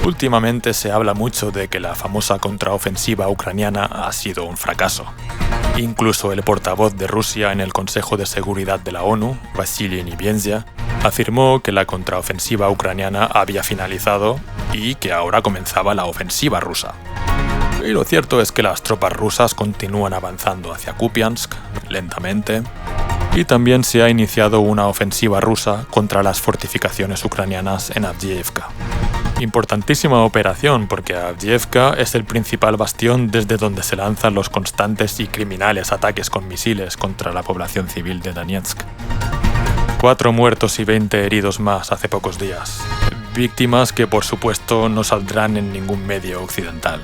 Últimamente se habla mucho de que la famosa contraofensiva ucraniana ha sido un fracaso. Incluso el portavoz de Rusia en el Consejo de Seguridad de la ONU, Vasily Nebenzia, afirmó que la contraofensiva ucraniana había finalizado y que ahora comenzaba la ofensiva rusa. Y lo cierto es que las tropas rusas continúan avanzando hacia Kupiansk, lentamente, y también se ha iniciado una ofensiva rusa contra las fortificaciones ucranianas en Avdiivka. Importantísima operación porque Avdiivka es el principal bastión desde donde se lanzan los constantes y criminales ataques con misiles contra la población civil de Donetsk. 4 muertos y 20 heridos más hace pocos días. Víctimas que por supuesto no saldrán en ningún medio occidental.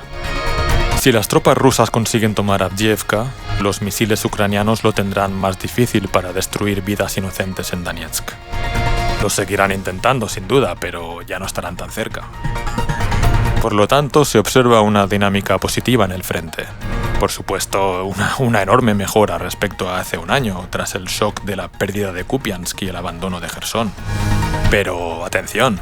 Si las tropas rusas consiguen tomar Avdiivka, los misiles ucranianos lo tendrán más difícil para destruir vidas inocentes en Donetsk. Lo seguirán intentando sin duda, pero ya no estarán tan cerca. Por lo tanto, se observa una dinámica positiva en el frente. Por supuesto, una enorme mejora respecto a hace un año, tras el shock de la pérdida de Kupiansk y el abandono de Jersón. Pero, atención,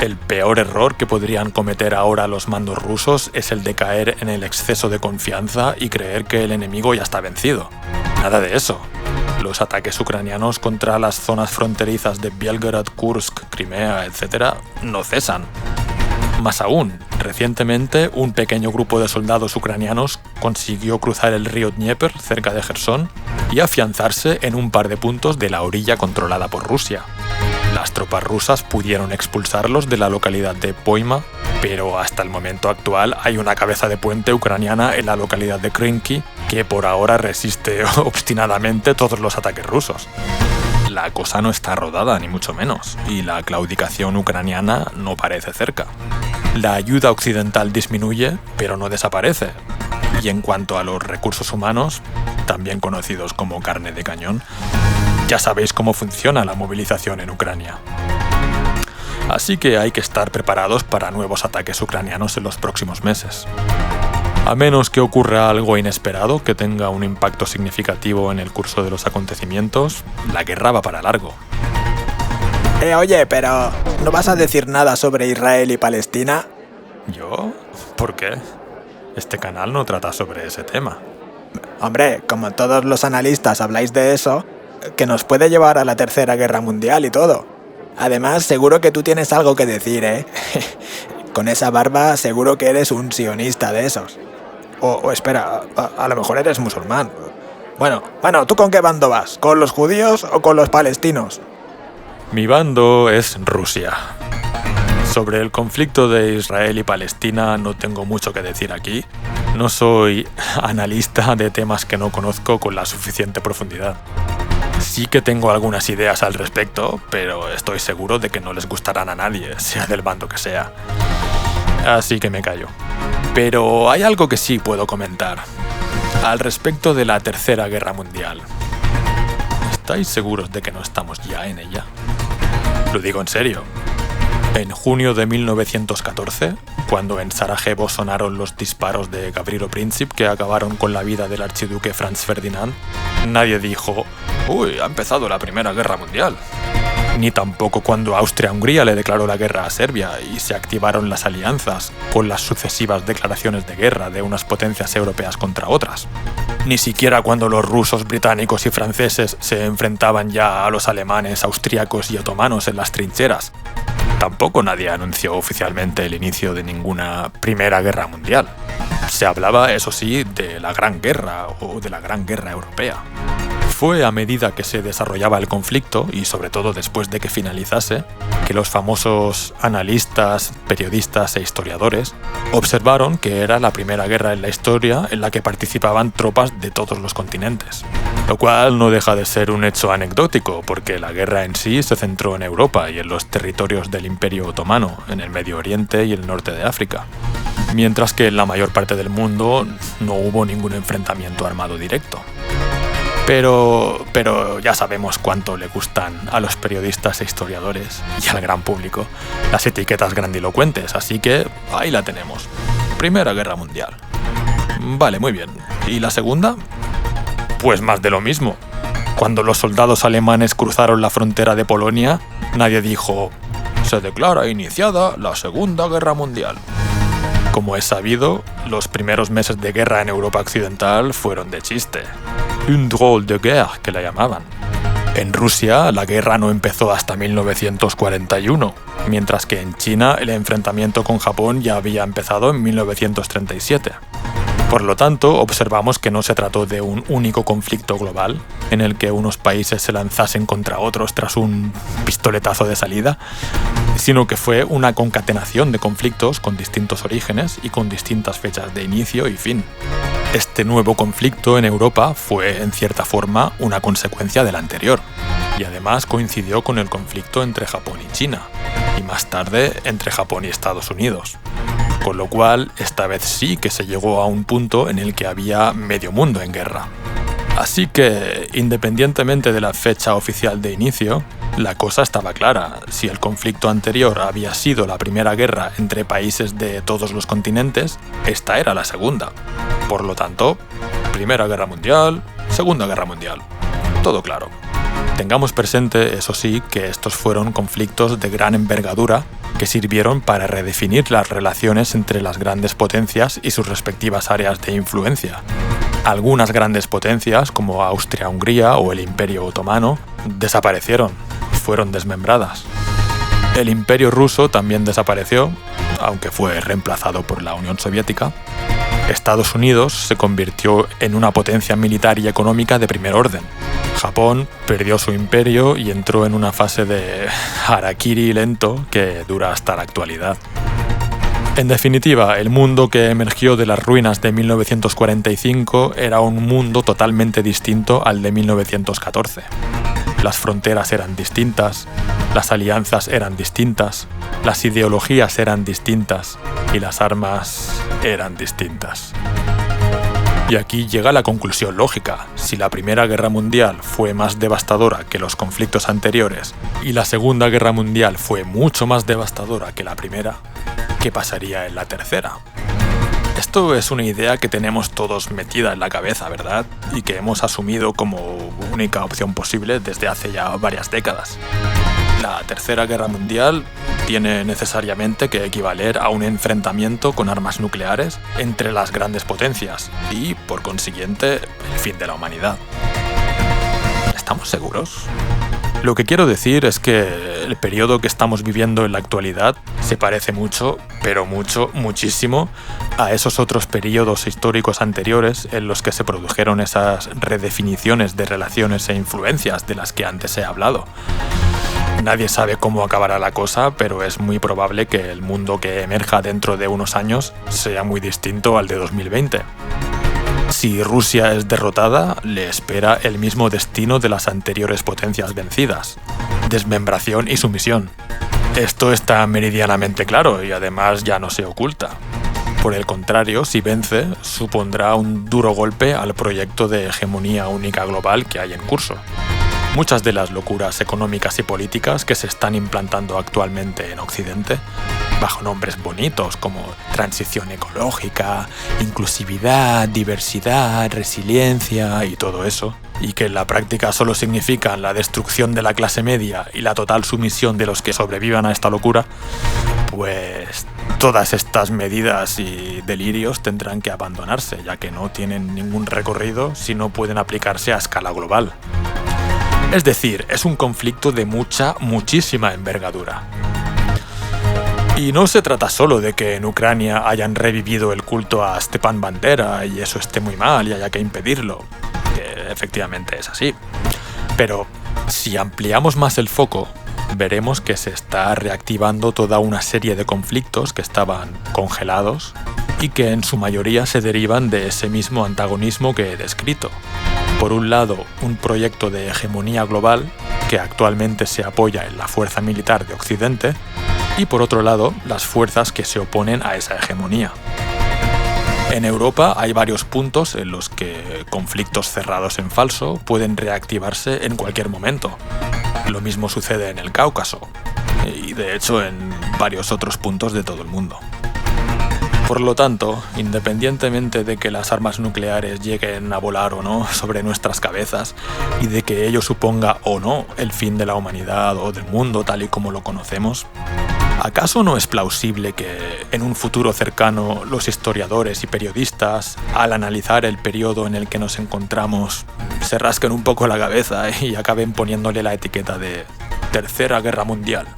el peor error que podrían cometer ahora los mandos rusos es el de caer en el exceso de confianza y creer que el enemigo ya está vencido. Nada de eso. Los ataques ucranianos contra las zonas fronterizas de Belgorod, Kursk, Crimea, etc. no cesan. Más aún, recientemente un pequeño grupo de soldados ucranianos consiguió cruzar el río Dnieper cerca de Jersón y afianzarse en un par de puntos de la orilla controlada por Rusia. Las tropas rusas pudieron expulsarlos de la localidad de Poima, pero hasta el momento actual hay una cabeza de puente ucraniana en la localidad de Krynki que por ahora resiste obstinadamente todos los ataques rusos. La cosa no está rodada, ni mucho menos, y la claudicación ucraniana no parece cerca. La ayuda occidental disminuye, pero no desaparece. Y en cuanto a los recursos humanos, también conocidos como carne de cañón, ya sabéis cómo funciona la movilización en Ucrania. Así que hay que estar preparados para nuevos ataques ucranianos en los próximos meses. A menos que ocurra algo inesperado que tenga un impacto significativo en el curso de los acontecimientos, la guerra va para largo. Oye, pero ¿no vas a decir nada sobre Israel y Palestina? ¿Yo? ¿Por qué? Este canal no trata sobre ese tema. Hombre, como todos los analistas habláis de eso, que nos puede llevar a la Tercera Guerra Mundial y todo. Además, seguro que tú tienes algo que decir, ¿eh? Con esa barba seguro que eres un sionista de esos. O espera, a lo mejor eres musulmán. Bueno, ¿tú con qué bando vas? ¿Con los judíos o con los palestinos? Mi bando es Rusia. Sobre el conflicto de Israel y Palestina no tengo mucho que decir aquí. No soy analista de temas que no conozco con la suficiente profundidad. Sí que tengo algunas ideas al respecto, pero estoy seguro de que no les gustarán a nadie, sea del bando que sea. Así que me callo. Pero hay algo que sí puedo comentar. Al respecto de la Tercera Guerra Mundial. ¿Estáis seguros de que no estamos ya en ella? Lo digo en serio. En junio de 1914, cuando en Sarajevo sonaron los disparos de Gavrilo Princip que acabaron con la vida del archiduque Franz Ferdinand, nadie dijo «Uy, ha empezado la Primera Guerra Mundial». Ni tampoco cuando Austria-Hungría le declaró la guerra a Serbia y se activaron las alianzas con las sucesivas declaraciones de guerra de unas potencias europeas contra otras. Ni siquiera cuando los rusos, británicos y franceses se enfrentaban ya a los alemanes, austríacos y otomanos en las trincheras. Tampoco nadie anunció oficialmente el inicio de ninguna Primera Guerra Mundial. Se hablaba, eso sí, de la Gran Guerra o de la Gran Guerra Europea. Fue a medida que se desarrollaba el conflicto, y sobre todo después de que finalizase, que los famosos analistas, periodistas e historiadores observaron que era la primera guerra en la historia en la que participaban tropas de todos los continentes. Lo cual no deja de ser un hecho anecdótico, porque la guerra en sí se centró en Europa y en los territorios del Imperio Otomano, en el Medio Oriente y el norte de África. Mientras que en la mayor parte del mundo no hubo ningún enfrentamiento armado directo. Pero ya sabemos cuánto le gustan a los periodistas e historiadores y al gran público las etiquetas grandilocuentes, así que ahí la tenemos. Primera Guerra Mundial. Vale, muy bien. ¿Y la segunda? Pues más de lo mismo. Cuando los soldados alemanes cruzaron la frontera de Polonia, nadie dijo Se declara iniciada la Segunda Guerra Mundial. Como es sabido, los primeros meses de guerra en Europa Occidental fueron de chiste. Une drôle de guerre, que la llamaban. En Rusia, la guerra no empezó hasta 1941, mientras que en China el enfrentamiento con Japón ya había empezado en 1937. Por lo tanto, observamos que no se trató de un único conflicto global, en el que unos países se lanzasen contra otros tras un pistoletazo de salida, sino que fue una concatenación de conflictos con distintos orígenes y con distintas fechas de inicio y fin. Este nuevo conflicto en Europa fue, en cierta forma, una consecuencia del anterior, y además coincidió con el conflicto entre Japón y China, y más tarde entre Japón y Estados Unidos. Con lo cual, esta vez sí que se llegó a un punto en el que había medio mundo en guerra. Así que, independientemente de la fecha oficial de inicio, la cosa estaba clara. Si el conflicto anterior había sido la primera guerra entre países de todos los continentes, esta era la segunda. Por lo tanto, Primera Guerra Mundial, Segunda Guerra Mundial. Todo claro. Tengamos presente, eso sí, que estos fueron conflictos de gran envergadura que sirvieron para redefinir las relaciones entre las grandes potencias y sus respectivas áreas de influencia. Algunas grandes potencias, como Austria-Hungría o el Imperio Otomano, desaparecieron, fueron desmembradas. El Imperio Ruso también desapareció, aunque fue reemplazado por la Unión Soviética. Estados Unidos se convirtió en una potencia militar y económica de primer orden. Japón perdió su imperio y entró en una fase de harakiri lento que dura hasta la actualidad. En definitiva, el mundo que emergió de las ruinas de 1945 era un mundo totalmente distinto al de 1914. Las fronteras eran distintas, las alianzas eran distintas, las ideologías eran distintas y las armas eran distintas. Y aquí llega la conclusión lógica. Si la Primera Guerra Mundial fue más devastadora que los conflictos anteriores y la Segunda Guerra Mundial fue mucho más devastadora que la primera, ¿qué pasaría en la tercera? Esto es una idea que tenemos todos metida en la cabeza, ¿verdad? Y que hemos asumido como única opción posible desde hace ya varias décadas. La Tercera Guerra Mundial tiene necesariamente que equivaler a un enfrentamiento con armas nucleares entre las grandes potencias y, por consiguiente, el fin de la humanidad. ¿Estamos seguros? Lo que quiero decir es que el periodo que estamos viviendo en la actualidad se parece mucho, pero muchísimo, a esos otros periodos históricos anteriores en los que se produjeron esas redefiniciones de relaciones e influencias de las que antes he hablado. Nadie sabe cómo acabará la cosa, pero es muy probable que el mundo que emerja dentro de unos años sea muy distinto al de 2020. Si Rusia es derrotada, le espera el mismo destino de las anteriores potencias vencidas: desmembración y sumisión. Esto está meridianamente claro y además ya no se oculta. Por el contrario, si vence, supondrá un duro golpe al proyecto de hegemonía única global que hay en curso. Muchas de las locuras económicas y políticas que se están implantando actualmente en Occidente, bajo nombres bonitos como transición ecológica, inclusividad, diversidad, resiliencia y todo eso, y que en la práctica solo significan la destrucción de la clase media y la total sumisión de los que sobrevivan a esta locura, pues todas estas medidas y delirios tendrán que abandonarse, ya que no tienen ningún recorrido si no pueden aplicarse a escala global. Es decir, es un conflicto de muchísima envergadura. Y no se trata solo de que en Ucrania hayan revivido el culto a Stepan Bandera y eso esté muy mal y haya que impedirlo, que efectivamente es así. Pero si ampliamos más el foco, veremos que se está reactivando toda una serie de conflictos que estaban congelados y que en su mayoría se derivan de ese mismo antagonismo que he descrito. Por un lado, un proyecto de hegemonía global que actualmente se apoya en la fuerza militar de Occidente y por otro lado, las fuerzas que se oponen a esa hegemonía. En Europa hay varios puntos en los que conflictos cerrados en falso pueden reactivarse en cualquier momento. Lo mismo sucede en el Cáucaso y de hecho en varios otros puntos de todo el mundo. Por lo tanto, independientemente de que las armas nucleares lleguen a volar o no sobre nuestras cabezas, y de que ello suponga o no el fin de la humanidad o del mundo tal y como lo conocemos, ¿acaso no es plausible que en un futuro cercano los historiadores y periodistas, al analizar el periodo en el que nos encontramos, se rasquen un poco la cabeza y acaben poniéndole la etiqueta de Tercera Guerra Mundial?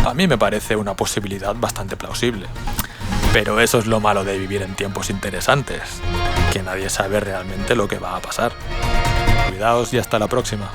A mí me parece una posibilidad bastante plausible. Pero eso es lo malo de vivir en tiempos interesantes, que nadie sabe realmente lo que va a pasar. Cuidaos y hasta la próxima.